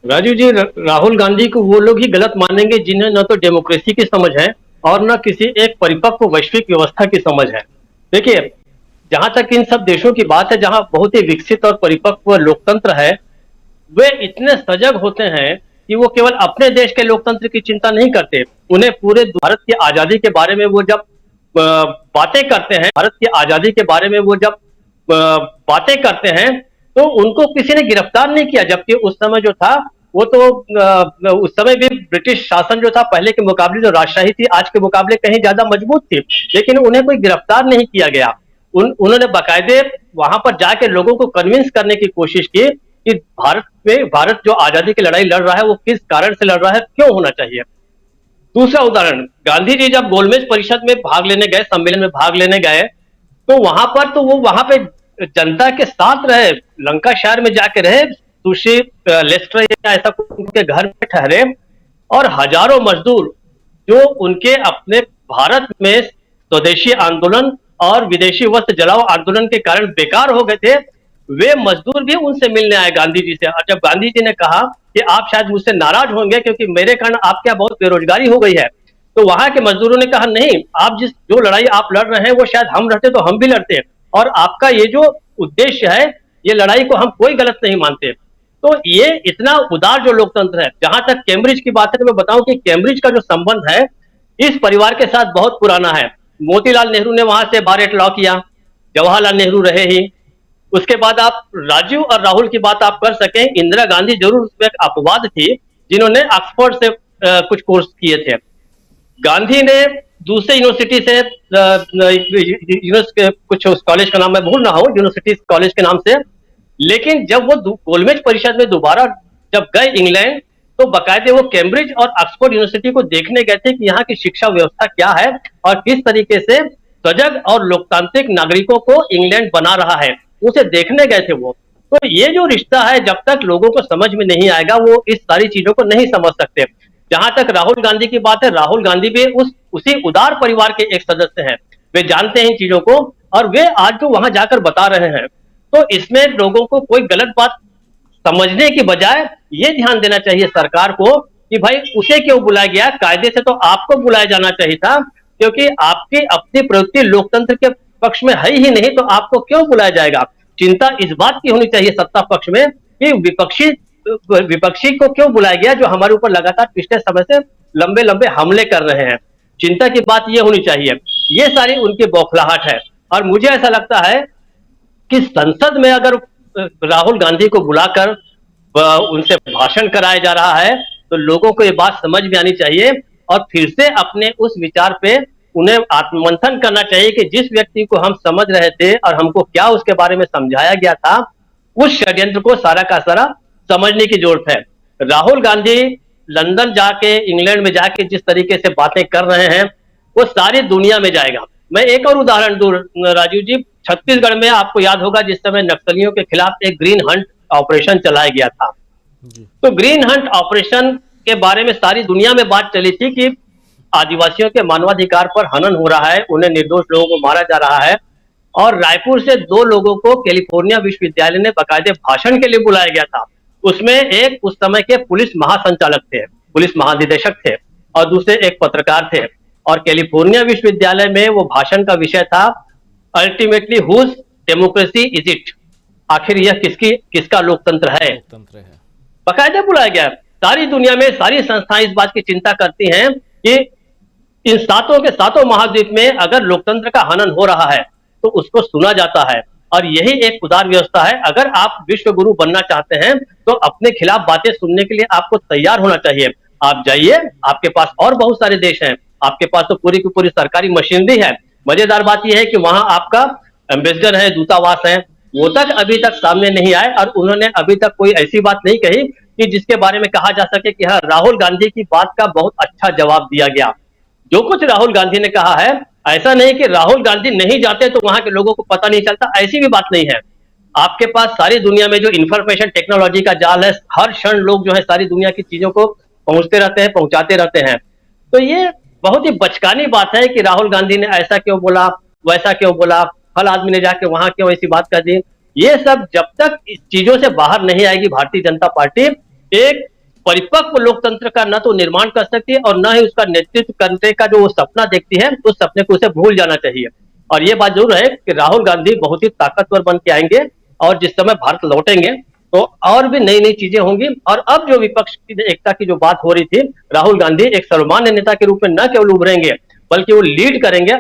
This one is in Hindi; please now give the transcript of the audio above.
राजीव जी, राहुल गांधी को वो लोग ही गलत मानेंगे जिन्हें न तो डेमोक्रेसी की समझ है और न किसी एक परिपक्व वैश्विक व्यवस्था की समझ है। देखिए, जहां तक इन सब देशों की बात है जहां बहुत ही विकसित और परिपक्व लोकतंत्र है, वे इतने सजग होते हैं कि वो केवल अपने देश के लोकतंत्र की चिंता नहीं करते। उन्हें पूरे भारत की आजादी के बारे में वो जब बातें करते हैं, भारत की आजादी के बारे में वो जब बातें करते हैं, तो उनको किसी ने गिरफ्तार नहीं किया। जबकि उस समय जो था वो तो उस समय भी ब्रिटिश शासन जो था पहले के मुकाबले, जो राजशाही थी आज के मुकाबले कहीं ज्यादा मजबूत थी, लेकिन उन्हें कोई गिरफ्तार नहीं किया गया। उन्होंने बाकायदे वहां पर जाके लोगों को कन्विंस करने की कोशिश की कि भारत जो आजादी की लड़ाई लड़ रहा है वो किस कारण से लड़ रहा है, क्यों होना चाहिए। दूसरा उदाहरण, गांधी जी जब गोलमेज परिषद में भाग लेने गए, सम्मेलन में भाग लेने गए, तो वहां पर तो वो वहां पे जनता के साथ रहे, लंका शहर में जाके रहे, सुशी लेस्टर या ऐसा उनके घर में ठहरे, और हजारों मजदूर जो उनके अपने भारत में स्वदेशी आंदोलन और विदेशी वस्त्र जलाओ आंदोलन के कारण बेकार हो गए थे, वे मजदूर भी उनसे मिलने आए गांधी जी से। और जब गांधी जी ने कहा कि आप शायद मुझसे नाराज होंगे क्योंकि मेरे कारण आपके यहाँ बहुत बेरोजगारी हो गई है, तो वहां के मजदूरों ने कहा नहीं, आप जो लड़ाई आप लड़ रहे हैं वो शायद हम लड़ते तो हम भी लड़ते, और आपका ये जो उद्देश्य है, ये लड़ाई को हम कोई गलत नहीं मानते। तो ये इतना उदार जो लोकतंत्र है। जहां तक कैम्ब्रिज की बात है तो मैं बताऊं कि कैम्ब्रिज का जो संबंध है इस परिवार के साथ बहुत पुराना है। मोतीलाल नेहरू ने वहां से बार लॉ किया, जवाहरलाल नेहरू रहे ही। उसके बाद आप राजीव और राहुल की बात आप कर सकें, इंदिरा गांधी जरूर उसमें एक अपवाद थी जिन्होंने ऑक्सफोर्ड से कुछ कोर्स किए थे। गांधी ने दूसरे यूनिवर्सिटी से कुछ उस कॉलेज का नाम मैं भूल रहा हूँ, यूनिवर्सिटी कॉलेज के नाम से। लेकिन जब वो गोलमेज परिषद में दोबारा जब गए इंग्लैंड, तो बाकायदे वो कैम्ब्रिज और ऑक्सफोर्ड यूनिवर्सिटी को देखने गए थे कि यहाँ की शिक्षा व्यवस्था क्या है और किस तरीके से सजग और लोकतांत्रिक नागरिकों को इंग्लैंड बना रहा है, उसे देखने गए थे वो। तो ये जो रिश्ता है, जब तक लोगों को समझ में नहीं आएगा वो इस सारी चीजों को नहीं समझ सकते। जहां तक राहुल गांधी की बात है, राहुल गांधी भी उसी उदार परिवार के एक सदस्य हैं। वे जानते हैं इन चीजों को और वे आज जो वहां जाकर बता रहे हैं, तो इसमें लोगों को कोई गलत बात समझने की बजाय ये ध्यान देना चाहिए सरकार को कि भाई उसे क्यों बुलाया गया। कायदे से तो आपको बुलाया जाना चाहिए था, क्योंकि आपकी अपनी प्रवृत्ति लोकतंत्र के पक्ष में है ही नहीं, तो आपको क्यों बुलाया जाएगा। चिंता इस बात की होनी चाहिए सत्ता पक्ष में कि विपक्षी को क्यों बुलाया गया जो हमारे ऊपर लगातार पिछले समय से लंबे लंबे हमले कर रहे हैं। चिंता की बात यह होनी चाहिए। ये सारी उनकी बौखलाहट है। और मुझे ऐसा लगता है कि संसद में अगर राहुल गांधी को बुलाकर उनसे भाषण कराया जा रहा है, तो लोगों को ये बात समझ में आनी चाहिए और फिर से अपने उस विचार पे उन्हें आत्ममंथन करना चाहिए कि जिस व्यक्ति को हम समझ रहे थे और हमको क्या उसके बारे में समझाया गया था, उस षड्यंत्र को सारा का सारा समझने की जरूरत है। राहुल गांधी लंदन जाके, इंग्लैंड में जाके जिस तरीके से बातें कर रहे हैं, वो सारी दुनिया में जाएगा। मैं एक और उदाहरण दूं राजीव जी, छत्तीसगढ़ में आपको याद होगा जिस समय नक्सलियों के खिलाफ एक ग्रीन हंट ऑपरेशन चलाया गया था, तो ग्रीन हंट ऑपरेशन के बारे में सारी दुनिया में बात चली थी कि आदिवासियों के मानवाधिकार पर हनन हो रहा है, उन्हें निर्दोष लोगों को मारा जा रहा है। और रायपुर से 2 लोगों को कैलिफोर्निया विश्वविद्यालय ने बाकायदे भाषण के लिए बुलाया गया था। उसमें एक उस समय के पुलिस महासंचालक थे, पुलिस महानिदेशक थे, और दूसरे एक पत्रकार थे। और कैलिफोर्निया विश्वविद्यालय में वो भाषण का विषय था ultimately whose democracy is it, आखिर यह किसका लोकतंत्र है। बाकायदे बुलाया गया। सारी दुनिया में सारी संस्थाएं इस बात की चिंता करती हैं कि इन सातों के सातों महाद्वीप में अगर लोकतंत्र का हनन हो रहा है तो उसको सुना जाता है। और यही एक उदार व्यवस्था है। अगर आप विश्व गुरु बनना चाहते हैं तो अपने खिलाफ बातें सुनने के लिए आपको तैयार होना चाहिए। आप जाइए, आपके पास और बहुत सारे देश हैं, आपके पास तो पूरी की पूरी सरकारी मशीनरी है। मजेदार बात यह है कि वहां आपका एम्बेसडर है, दूतावास है, वो तक अभी तक सामने नहीं आए और उन्होंने अभी तक कोई ऐसी बात नहीं कही कि जिसके बारे में कहा जा सके कि हाँ, राहुल गांधी की बात का बहुत अच्छा जवाब दिया गया। जो कुछ राहुल गांधी ने कहा है, ऐसा नहीं कि राहुल गांधी नहीं जाते तो वहां के लोगों को पता नहीं चलता, ऐसी भी बात नहीं है। आपके पास सारी दुनिया में जो इंफॉर्मेशन टेक्नोलॉजी का जाल है, हर क्षण लोग जो है सारी दुनिया की चीजों को पहुंचते रहते हैं, पहुंचाते रहते हैं। तो ये बहुत ही बचकानी बात है कि राहुल गांधी ने ऐसा क्यों बोला, वैसा क्यों बोला, फल आदमी ने जाके वहां क्यों ऐसी बात कर दी। ये सब जब तक इस चीजों से बाहर नहीं आएगी भारतीय जनता पार्टी, एक परिपक्व लोकतंत्र का न तो निर्माण कर सकती है और न ही उसका नेतृत्व करने का जो वो सपना देखती है, उस सपने को उसे भूल जाना चाहिए। और ये बात जरूर है कि राहुल गांधी बहुत ही ताकतवर बन के आएंगे और जिस समय भारत लौटेंगे तो और भी नई नई चीजें होंगी। और अब जो विपक्ष की एकता की जो बात हो रही थी, राहुल गांधी एक सर्वमान्य नेता के रूप में न केवल उभरेंगे बल्कि वो लीड करेंगे